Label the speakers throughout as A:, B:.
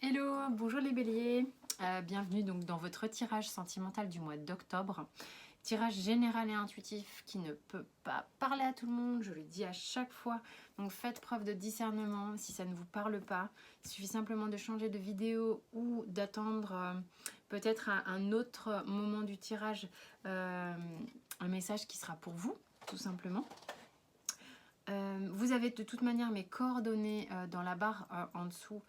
A: Hello, bonjour les béliers. Bienvenue donc dans votre tirage sentimental du mois d'octobre. Tirage général et intuitif qui ne peut pas parler à tout le monde, je le dis à chaque fois. Donc faites preuve de discernement si ça ne vous parle pas. Il suffit simplement de changer de vidéo ou d'attendre peut-être à un autre moment du tirage un message qui sera pour vous, tout simplement. Vous avez de toute manière mes coordonnées dans la barre en dessous,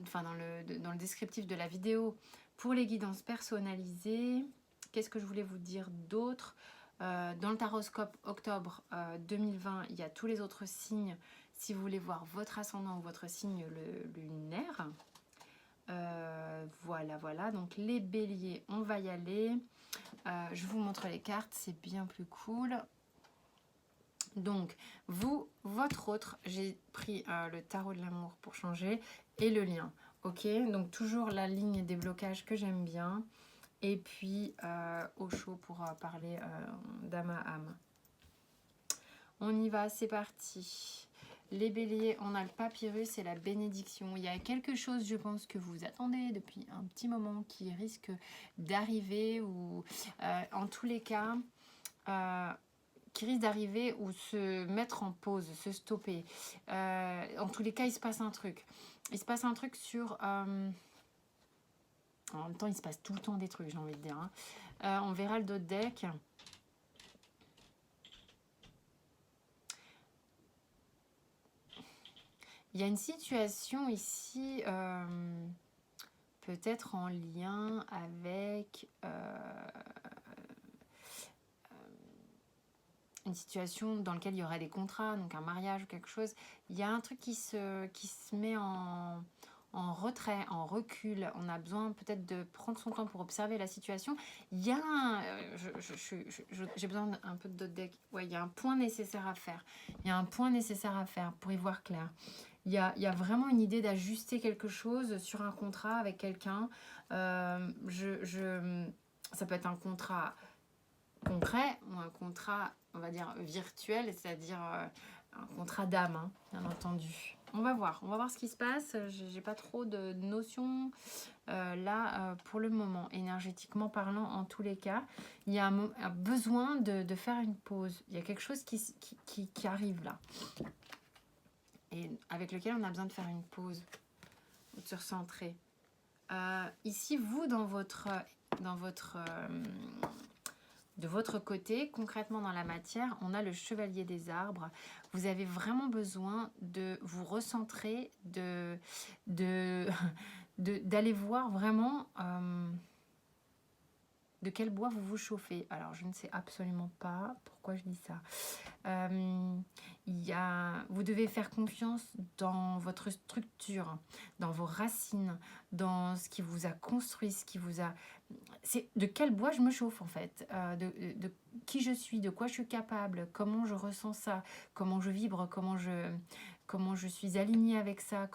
A: enfin dans le descriptif de la vidéo pour les guidances personnalisées. Qu'est-ce que je voulais vous dire d'autre? Dans le taroscope octobre 2020, il y a tous les autres signes si vous voulez voir votre ascendant ou votre signe lunaire. Voilà, donc les béliers, on va y aller. Je vous montre les cartes, c'est bien plus cool. Donc, vous, votre autre, j'ai pris le tarot de l'amour pour changer et le lien. Ok, donc toujours la ligne des blocages que j'aime bien. Et puis, au chaud pour parler d'âme à âme. On y va, c'est parti. Les béliers, on a le papyrus et la bénédiction. Il y a quelque chose, je pense, que vous attendez depuis un petit moment qui risque d'arriver ou en tous les cas... qui risque d'arriver ou se mettre en pause, se stopper. En tous les cas, il se passe un truc. Il se passe un truc sur... en même temps, il se passe tout le temps des trucs, j'ai envie de dire. Hein. On verra le dos de deck. Il y a une situation ici, peut-être en lien avec... une situation dans laquelle il y aurait des contrats, donc un mariage ou quelque chose, il y a un truc qui se met en retrait, en recul. On a besoin peut-être de prendre son temps pour observer la situation. Il y a j'ai besoin d'un peu de d'autres deck. Ouais, il y a un point nécessaire à faire. Il y a un point nécessaire à faire pour y voir clair. Il y a vraiment une idée d'ajuster quelque chose sur un contrat avec quelqu'un. Ça peut être un contrat concret ou un contrat, on va dire, virtuel, c'est-à-dire un contrat d'âme, hein, bien entendu. On va voir ce qui se passe. J'ai pas trop de notions là pour le moment, énergétiquement parlant, en tous les cas. Il y a un besoin de faire une pause. Il y a quelque chose qui arrive là. Et avec lequel on a besoin de faire une pause, de se recentrer. Ici, vous, de votre côté, concrètement dans la matière, on a le chevalier des arbres. Vous avez vraiment besoin de vous recentrer, d'aller voir vraiment de quel bois vous vous chauffez. Alors, je ne sais absolument pas pourquoi je dis ça. Vous devez faire confiance dans votre structure, dans vos racines, dans ce qui vous a construit, ce qui vous a... C'est de quel bois je me chauffe en fait, de qui je suis, de quoi je suis capable, comment je ressens ça, comment je vibre, comment je suis alignée avec ça,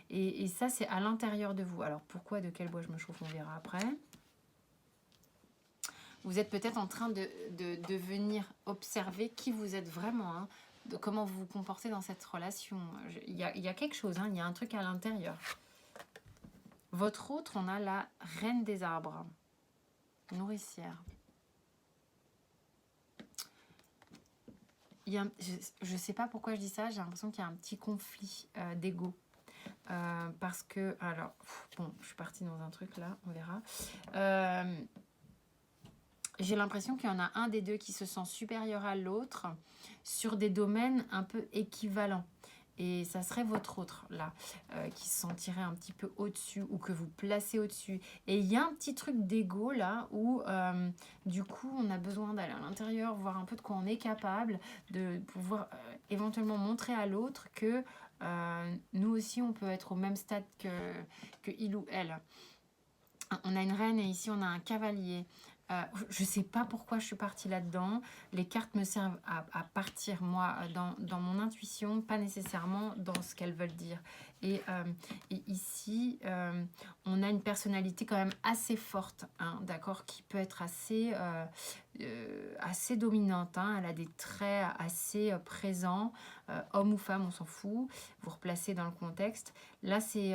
A: et ça c'est à l'intérieur de vous. Alors pourquoi de quel bois je me chauffe, on verra après. Vous êtes peut-être en train de venir observer qui vous êtes vraiment, hein, de comment vous vous comportez dans cette relation. Il y a quelque chose, hein, il y a un truc à l'intérieur. Votre autre, on a la reine des arbres, nourricière. Je ne sais pas pourquoi je dis ça, j'ai l'impression qu'il y a un petit conflit d'ego. Parce que, alors, bon, je suis partie dans un truc là, on verra. J'ai l'impression qu'il y en a un des deux qui se sent supérieur à l'autre sur des domaines un peu équivalents. Et ça serait votre autre, là, qui se sentirait un petit peu au-dessus ou que vous placez au-dessus. Et il y a un petit truc d'ego, là, où, du coup, on a besoin d'aller à l'intérieur, voir un peu de quoi on est capable, de pouvoir éventuellement montrer à l'autre que nous aussi, on peut être au même stade que il ou elle. On a une reine et ici, on a un cavalier. Je sais pas pourquoi je suis partie là-dedans. Les cartes me servent à partir, moi, dans mon intuition, pas nécessairement dans ce qu'elles veulent dire. Et ici, on a une personnalité quand même assez forte, hein, d'accord, qui peut être assez dominante, hein. Elle a des traits assez présents, homme ou femme, on s'en fout. Vous replacez dans le contexte. Là, c'est...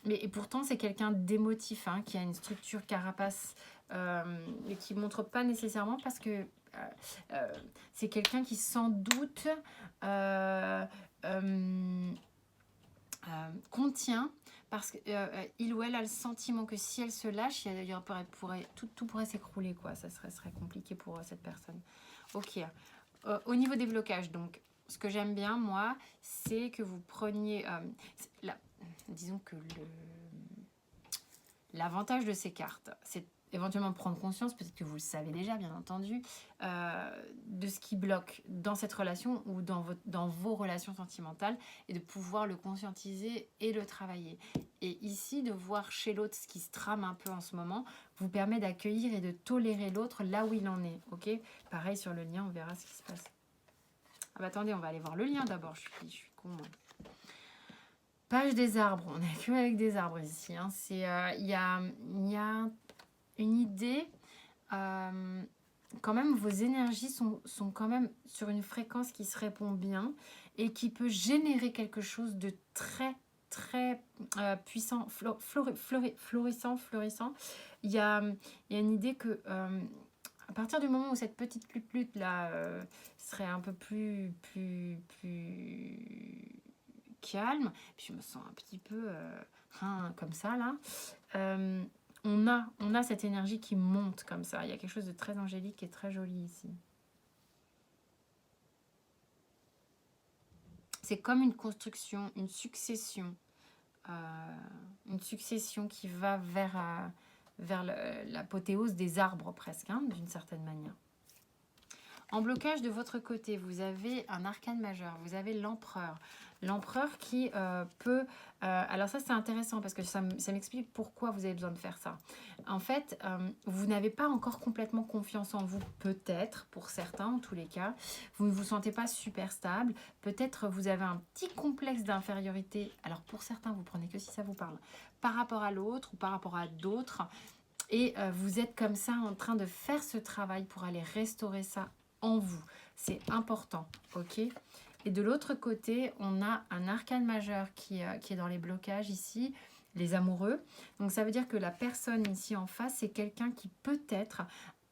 A: et pourtant, c'est quelqu'un d'émotif, hein, qui a une structure carapace et qui ne montre pas nécessairement parce que euh, c'est quelqu'un qui sans doute euh, euh, contient parce qu'il ou elle a le sentiment que si elle se lâche, tout pourrait s'écrouler, quoi. Ça serait compliqué pour cette personne. Ok. Au niveau des blocages, donc, ce que j'aime bien, moi, c'est que vous preniez... disons que l'avantage de ces cartes, c'est éventuellement prendre conscience, peut-être que vous le savez déjà, bien entendu, de ce qui bloque dans cette relation ou dans vos relations sentimentales et de pouvoir le conscientiser et le travailler. Et ici, de voir chez l'autre ce qui se trame un peu en ce moment, vous permet d'accueillir et de tolérer l'autre là où il en est. Ok. Pareil sur le lien, on verra ce qui se passe. Ah bah attendez, on va aller voir le lien d'abord, je suis con, moi. Page des arbres, on n'est que avec des arbres ici. Hein. Il y a une idée, quand même, vos énergies sont quand même sur une fréquence qui se répond bien et qui peut générer quelque chose de très, très puissant, florissant. Il y a une idée que à partir du moment où cette petite lutte là serait un peu plus calme, puis je me sens un petit peu comme ça là, on a cette énergie qui monte comme ça. Il y a quelque chose de très angélique et très joli ici. C'est comme une construction, une succession qui va vers l'apothéose des arbres presque, hein, d'une certaine manière. En blocage de votre côté, vous avez un arcane majeur, vous avez l'empereur. L'empereur qui peut... alors ça, c'est intéressant parce que ça m'explique pourquoi vous avez besoin de faire ça. En fait, vous n'avez pas encore complètement confiance en vous, peut-être, pour certains en tous les cas. Vous ne vous sentez pas super stable. Peut-être vous avez un petit complexe d'infériorité. Alors pour certains, vous prenez que si ça vous parle. Par rapport à l'autre ou par rapport à d'autres. Et vous êtes comme ça en train de faire ce travail pour aller restaurer ça en vous. C'est important, ok? Et de l'autre côté, on a un arcane majeur qui est dans les blocages ici, les amoureux. Donc ça veut dire que la personne ici en face, c'est quelqu'un qui peut-être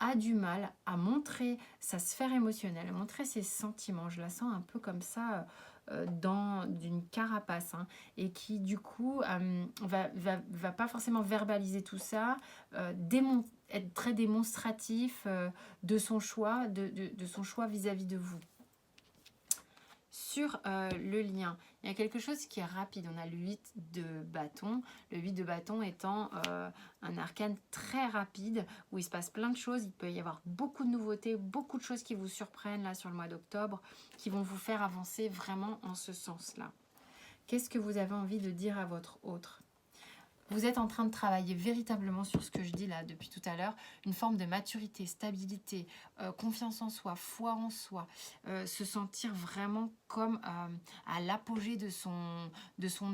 A: a du mal à montrer sa sphère émotionnelle, à montrer ses sentiments. Je la sens un peu comme ça dans d'une carapace, hein, et qui du coup va pas forcément verbaliser tout ça, être très démonstratif de son choix, de son choix vis-à-vis de vous. Sur le lien, il y a quelque chose qui est rapide. On a le 8 de bâton. Le 8 de bâton étant un arcane très rapide où il se passe plein de choses. Il peut y avoir beaucoup de nouveautés, beaucoup de choses qui vous surprennent là sur le mois d'octobre, qui vont vous faire avancer vraiment en ce sens-là. Qu'est-ce que vous avez envie de dire à votre autre ? Vous êtes en train de travailler véritablement sur ce que je dis là depuis tout à l'heure, une forme de maturité, stabilité, confiance en soi, foi en soi, se sentir vraiment comme à l'apogée de son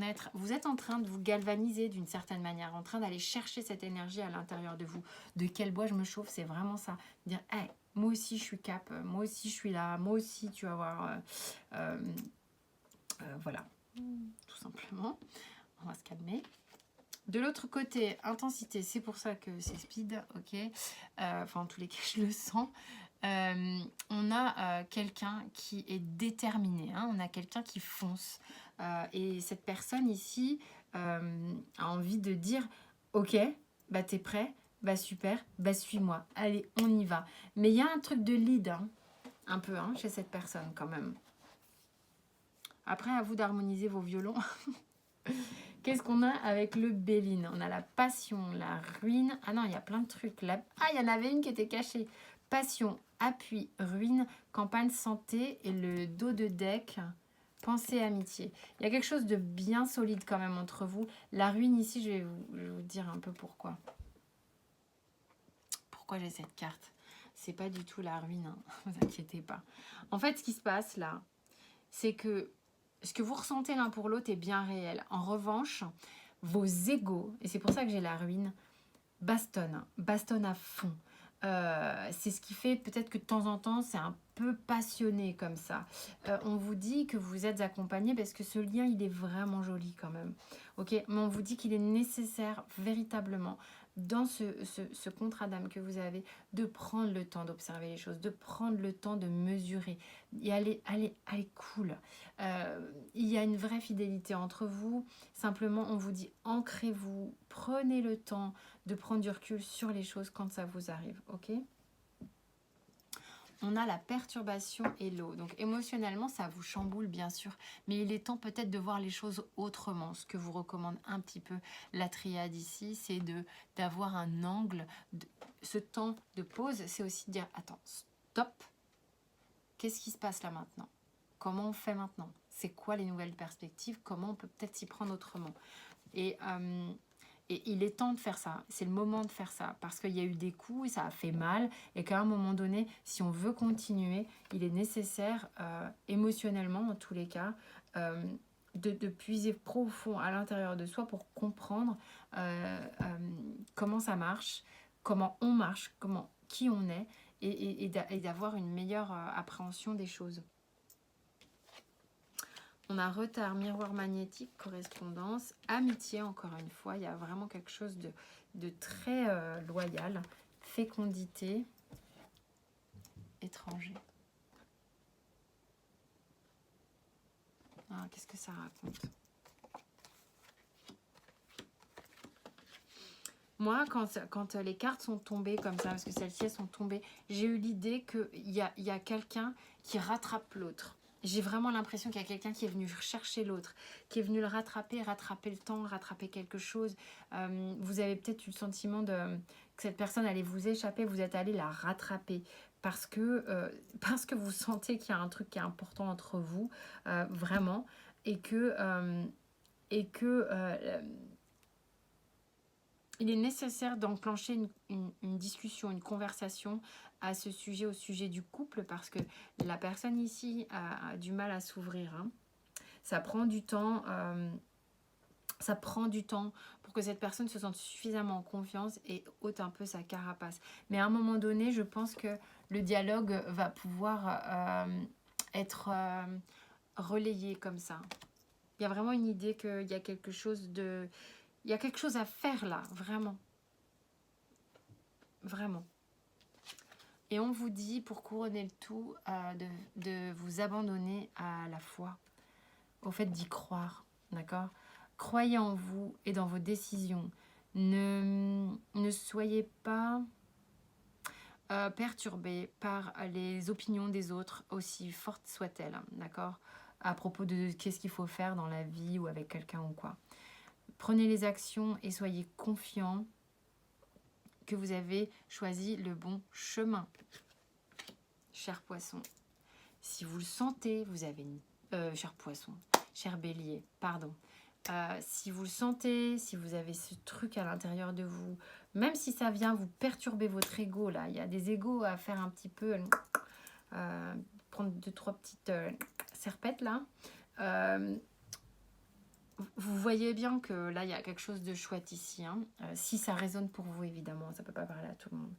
A: être. Vous êtes en train de vous galvaniser d'une certaine manière, en train d'aller chercher cette énergie à l'intérieur de vous. De quel bois je me chauffe, c'est vraiment ça. Dire, hey, moi aussi je suis cap, moi aussi je suis là, moi aussi tu vas voir. Voilà, tout simplement. On va se calmer. De l'autre côté, intensité, c'est pour ça que c'est speed, ok. Enfin, en tous les cas, je le sens. On a quelqu'un qui est déterminé, hein, on a quelqu'un qui fonce. Et cette personne ici a envie de dire, ok, bah t'es prêt, bah super, bah suis-moi, allez, on y va. Mais il y a un truc de lead, hein, un peu, hein, chez cette personne quand même. Après, à vous d'harmoniser vos violons. Qu'est-ce qu'on a avec le Béline? On a la passion, la ruine. Ah non, il y a plein de trucs. Ah, il y en avait une qui était cachée. Passion, appui, ruine, campagne, santé et le dos de deck, pensée, amitié. Il y a quelque chose de bien solide quand même entre vous. La ruine ici, je vais vous dire un peu pourquoi. pourquoi j'ai cette carte. C'est pas du tout la ruine, hein. Vous inquiétez pas. En fait, ce qui se passe là, c'est que ce que vous ressentez l'un pour l'autre est bien réel. En revanche, vos égos, et c'est pour ça que j'ai la ruine, bastonne à fond. C'est ce qui fait peut-être que de temps en temps, c'est un peu passionné comme ça. On vous dit que vous êtes accompagné parce que ce lien, il est vraiment joli quand même. Ok, mais on vous dit qu'il est nécessaire véritablement dans ce contrat d'âme que vous avez de prendre le temps d'observer les choses, de prendre le temps de mesurer. Et allez cool. Il y a une vraie fidélité entre vous. Simplement, on vous dit ancrez-vous, prenez le temps de prendre du recul sur les choses quand ça vous arrive, ok? On a la perturbation et l'eau. Donc émotionnellement, ça vous chamboule bien sûr, mais il est temps peut-être de voir les choses autrement. Ce que vous recommande un petit peu la triade ici, c'est d'avoir un angle. Ce temps de pause, c'est aussi de dire, attends, stop, qu'est-ce qui se passe là maintenant? Comment on fait maintenant? C'est quoi les nouvelles perspectives? Comment on peut peut-être s'y prendre autrement? Et il est temps de faire ça, c'est le moment de faire ça, parce qu'il y a eu des coups et ça a fait mal, et qu'à un moment donné, si on veut continuer, il est nécessaire, émotionnellement en tous les cas, de puiser profond à l'intérieur de soi pour comprendre comment ça marche, comment on marche, qui on est, et d'avoir une meilleure appréhension des choses. On a retard, miroir magnétique, correspondance, amitié, encore une fois. Il y a vraiment quelque chose de très loyal. Fécondité, étranger. Ah, qu'est-ce que ça raconte? Moi, quand les cartes sont tombées comme ça, parce que celles-ci sont tombées, j'ai eu l'idée qu'il y a quelqu'un qui rattrape l'autre. J'ai vraiment l'impression qu'il y a quelqu'un qui est venu chercher l'autre, qui est venu le rattraper le temps, rattraper quelque chose. Vous avez peut-être eu le sentiment que cette personne allait vous échapper, vous êtes allé la rattraper parce que vous sentez qu'il y a un truc qui est important entre vous, vraiment, et que il est nécessaire d'enclencher une discussion, une conversation à ce sujet, au sujet du couple, parce que la personne ici a du mal à s'ouvrir, hein. Ça prend du temps pour que cette personne se sente suffisamment en confiance et ôte un peu sa carapace. Mais à un moment donné, je pense que le dialogue va pouvoir être relayé comme ça. Il y a vraiment une idée qu'il y a quelque chose de... Il y a quelque chose à faire là, vraiment. Vraiment. Et on vous dit, pour couronner le tout, de vous abandonner à la foi, au fait d'y croire, d'accord? Croyez en vous et dans vos décisions. Ne soyez pas perturbés par les opinions des autres, aussi fortes soient-elles, d'accord? À propos de qu'est-ce qu'il faut faire dans la vie ou avec quelqu'un ou quoi. Prenez les actions et soyez confiants que vous avez choisi le bon chemin. Cher poisson, si vous le sentez, vous avez une... cher poisson, cher bélier, pardon. Si vous le sentez, si vous avez ce truc à l'intérieur de vous, même si ça vient vous perturber votre ego, là, il y a des égos à faire un petit peu... prendre 2-3 petites serpettes, là. Vous voyez bien que là, il y a quelque chose de chouette ici, hein. Si ça résonne pour vous, évidemment, ça ne peut pas parler à tout le monde.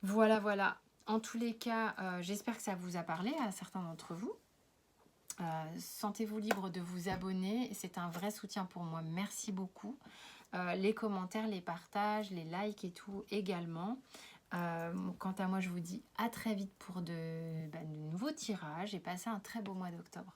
A: Voilà, voilà. En tous les cas, j'espère que ça vous a parlé à certains d'entre vous. Sentez-vous libre de vous abonner. C'est un vrai soutien pour moi. Merci beaucoup. Les commentaires, les partages, les likes et tout également. Quant à moi, je vous dis à très vite pour de nouveaux tirages et passez un très beau mois d'octobre.